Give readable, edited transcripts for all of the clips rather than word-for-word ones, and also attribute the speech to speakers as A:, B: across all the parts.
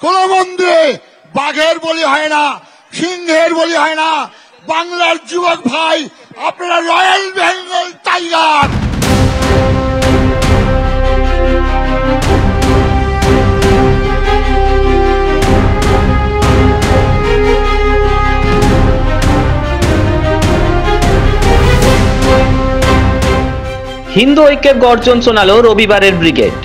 A: কোন মন্দিরে বাঘের বলি হয় না, সিংহের বলি হয় না। বাংলার যুবক ভাই, আপনারা রয়্যাল বেঙ্গল টাইগার।
B: হিন্দু ঐক্যের গর্জন শোনালো রবিবারের ব্রিগেড।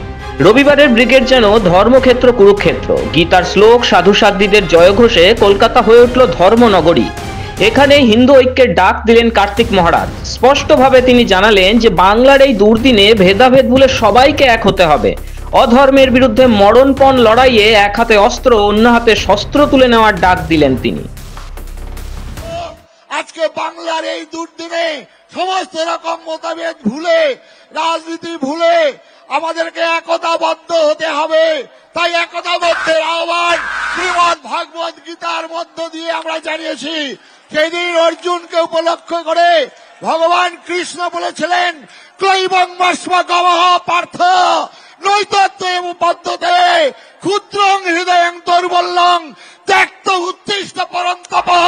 B: রবিবারের ব্রিগেড যেন ধর্মক্ষেত্র কুরুক্ষেত্র। গীতার শ্লোক, সাধু সাধ্বীদের জয়ঘোষে কলকাতা হয়ে উঠল ধর্মনগরী। এখানে হিন্দু ঐক্যের ডাক দিলেন কার্তিক মহারাজ। স্পষ্টভাবে তিনি জানালেন যে বাংলার এই দুর্দিনে ভেদাভেদ ভুলে সবাইকে এক হতে হবে। অধর্মের বিরুদ্ধে মরণপণ লড়াইয়ে এক হাতে অস্ত্র, অন্য হাতে শস্ত্র তুলে নেওয়ার ডাক দিলেন তিনি।
A: আজকে বাংলার এই দুর্দিনে সমস্ত রকম মতভেদ ভুলে, রাজনীতি ভুলে আমাদেরকে একতাবদ্ধ হতে হবে। তাই একতাবদ্ধের আহ্বান শ্রীমদ্ ভাগবত গীতার মধ্য দিয়ে আমরা জানিয়েছি। সেদিন অর্জুনকে উপলক্ষ করে ভগবান কৃষ্ণ বলেছিলেন, ক্লৈবং মস্মগমঃ পার্থ নৈতত্ত্বং পদ্ধতে ক্ষুদ্রং হৃদয়ং দুর্বলং ত্যক্ত উত্তিষ্ঠ পরন্তপঃ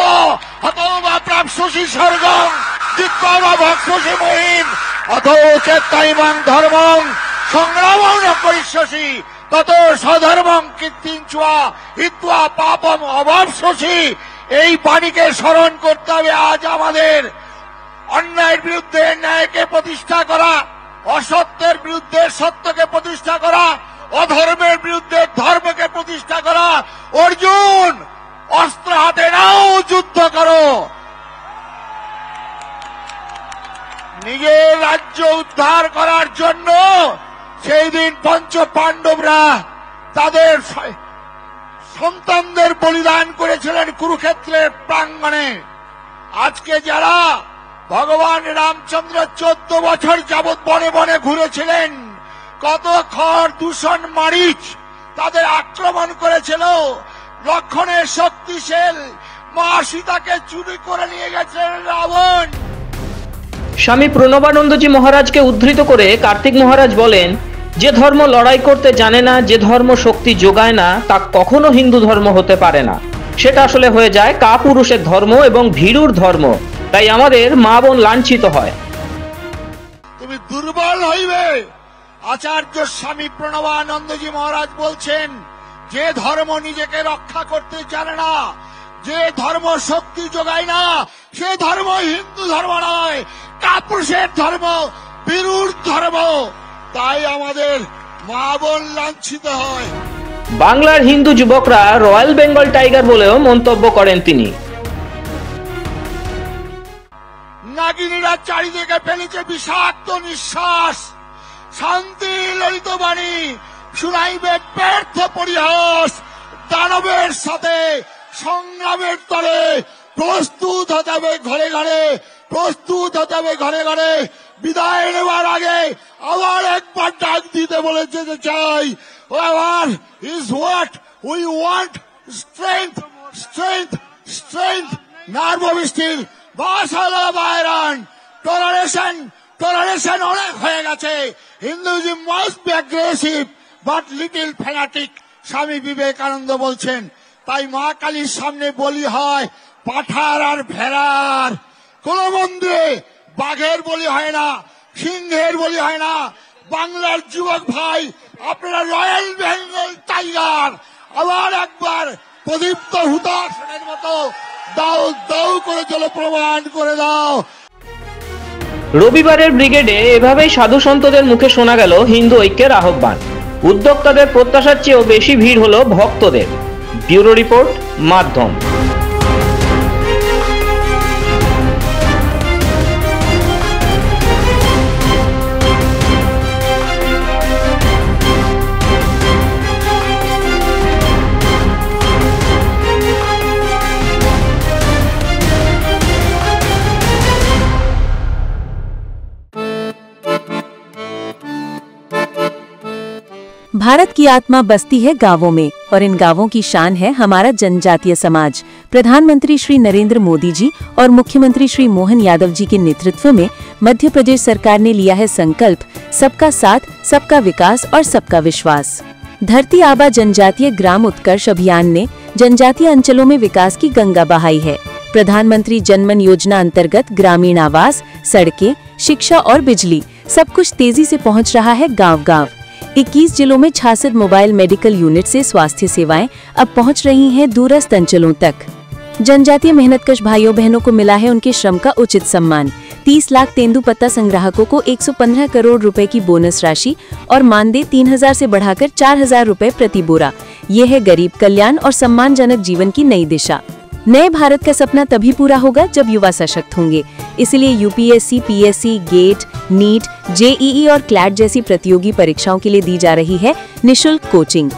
A: হতো বা প্রাপ্স্যসি স্বর্গং জিত্বা বা ভক্ষসি মহিম অথো চেত্তাইমাং ধর্মং সংগ্রামং ন করিষ্যসি তত স্বধর্মং কীর্তিঞ্চা হিত্বা পাপম অবাপ্স্যসি। এই বাণীকে স্মরণ করতে হবে। আজ আমাদের অন্যায়ের বিরুদ্ধে ন্যায়কে প্রতিষ্ঠা করা, অসত্যের বিরুদ্ধে সত্যকে প্রতিষ্ঠা করা, অধর্মের বিরুদ্ধে ধর্মকে প্রতিষ্ঠা করা। অর্জুন, অস্ত্র হাতে নাও, যুদ্ধ করো। নিজের রাজ্য উদ্ধার করার জন্য সেই দিন পঞ্চ পাণ্ডবরা তাদের সন্তানদের বলিদান করেছিলেন কুরুক্ষেত্রের প্রাঙ্গণে। আজকে যারা ভগবান রামচন্দ্র 14 বছর যাবৎ বনে বনে ঘুরেছিলেন, কত খড় দূষণ মারিচ তাদের আক্রমণ করেছিল। লক্ষণের শক্তিশাল মা সীতাকে চুরি করে নিয়ে গেছেন রাবণ।
B: স্বামী প্রণবানন্দজি মহারাজকে উদ্ধৃত করে কার্তিক মহারাজ বলেন, যে ধর্ম লড়াই করতে জানে না, যে ধর্ম শক্তি যোগায় না, তা কখনো হিন্দু ধর্ম হতে পারে না। সেটা আসলে হয়ে যায় কাপুরুষের ধর্ম এবং ভীরুর ধর্ম। তাই আমাদের মা বোন লাঞ্ছিত হয়।
A: তুমি দুর্বল হইবে। আচার্য স্বামী প্রণবানন্দজি মহারাজ বলছেন, যে ধর্ম নিজেকে রক্ষা করতে জানে না, যে ধর্ম শক্তি যোগায় না, সে ধর্ম হিন্দু ধর্ম নয়, কাপুরুষের ধর্ম, ভীরুর ধর্ম। তাই আমাদের মা বোন লাঞ্ছিত হয়।
B: বাংলার হিন্দু যুবকরা রয়্যাল বেঙ্গল টাইগার বলেও মন্তব্য করেন তিনি।
A: নাগিনীরা চারিদিকে ফেলেছে বিষাক্ত নিঃশ্বাস, শান্তি ললিত বাণী শুনাইবে ব্যর্থ পরিহাস। দানবের সাথে সংগ্রামের তরে প্রস্তুত হতে হবে ঘরে ঘরে, প্রস্তুত হতে হবে ঘরে ঘরে। বিদায় নেওয়ার আগে আবার একবার ডাক দিতে বলে যেতে চাই, আবার is what we want, strength strength strength, nerve steel, ভাষালা বাইরান, টলারেশন টলারেশন অনেক হয়ে গেছে। Hinduism must be aggressive but little fanatic, Swami Vivekananda বলছেন। তাই মা কালীর সামনে বলি হয় পাঠার আর ভেড়ার। কোন মন্দিরে বাঘের বলি হয় না, সিংহের বলি হয় না। বাংলার যুবক ভাই, আপনারা রয়্যাল বেঙ্গল টাইগার। আবার একবার প্রদীপ্ত হুতাশনের মতো দাও দাও করে চলো, প্রমাণ করে দাও।
B: রবিবারের ব্রিগেডে এভাবেই সাধু সন্তদের মুখে শোনা গেল হিন্দু ঐক্যের আহ্বান। উদ্যোক্তাদের প্রত্যাশার চেয়েও বেশি ভিড় হলো ভক্তদের। ব্যুরো রিপোর্ট, মাধ্যম।
C: भारत की आत्मा बसती है गांवों में और इन गांवों की शान है हमारा जनजातीय समाज। प्रधानमंत्री श्री नरेंद्र मोदी जी और मुख्यमंत्री श्री मोहन यादव जी के नेतृत्व में मध्य प्रदेश सरकार ने लिया है संकल्प, सबका साथ, सबका विकास और सबका विश्वास। धरती आबा जनजातीय ग्राम उत्कर्ष अभियान ने जनजातीय अंचलों में विकास की गंगा बहाई है। प्रधानमंत्री जनमन योजना अंतर्गत ग्रामीण आवास, सड़कें, शिक्षा और बिजली सब कुछ तेजी से पहुंच रहा है गांव-गांव। 21 जिलों में 66 मोबाइल मेडिकल यूनिट से स्वास्थ्य सेवाएं अब पहुंच रही हैं दूरस्थ अंचलों तक। जनजातीय मेहनतकश भाइयों बहनों को मिला है उनके श्रम का उचित सम्मान। 30 लाख तेंदुपत्ता संग्राहकों को 115 करोड़ रुपए की बोनस राशि और मानदेय 3000 से बढ़ाकर 4000 रुपए प्रति बोरा। ये है गरीब कल्याण और सम्मानजनक जीवन की नई दिशा। नए भारत का सपना तभी पूरा होगा जब युवा सशक्त होंगे। इसलिए UPSC, PSC, GATE, NEET, JEE और क्लैट जैसी प्रतियोगी परीक्षाओं के लिए दी जा रही है निशुल्क कोचिंग।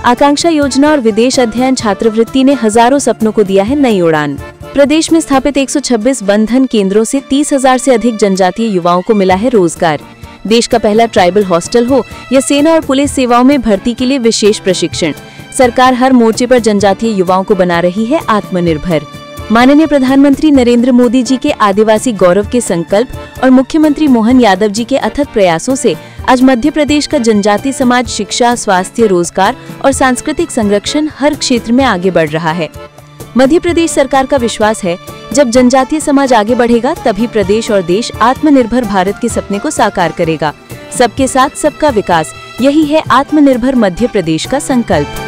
C: आकांक्षा योजना और विदेश अध्ययन छात्रवृत्ति ने हजारों सपनों को दिया है नई उड़ान। प्रदेश में स्थापित 126 बंधन केंद्रों से 30,000 से अधिक जनजातीय युवाओं को मिला है रोजगार। देश का पहला ट्राइबल हॉस्टल हो या सेना और पुलिस सेवाओं में भर्ती के लिए विशेष प्रशिक्षण, सरकार हर मोर्चे पर जनजातीय युवाओं को बना रही है आत्मनिर्भर। माननीय प्रधानमंत्री नरेंद्र मोदी जी के आदिवासी गौरव के संकल्प और मुख्यमंत्री मोहन यादव जी के अथक प्रयासों से आज मध्य प्रदेश का जनजातीय समाज शिक्षा, स्वास्थ्य, रोजगार और सांस्कृतिक संरक्षण हर क्षेत्र में आगे बढ़ रहा है। मध्य प्रदेश सरकार का विश्वास है, जब जनजातीय समाज आगे बढ़ेगा तभी प्रदेश और देश आत्मनिर्भर भारत के सपने को साकार करेगा। सबके साथ सबका विकास, यही है आत्मनिर्भर मध्य प्रदेश का संकल्प।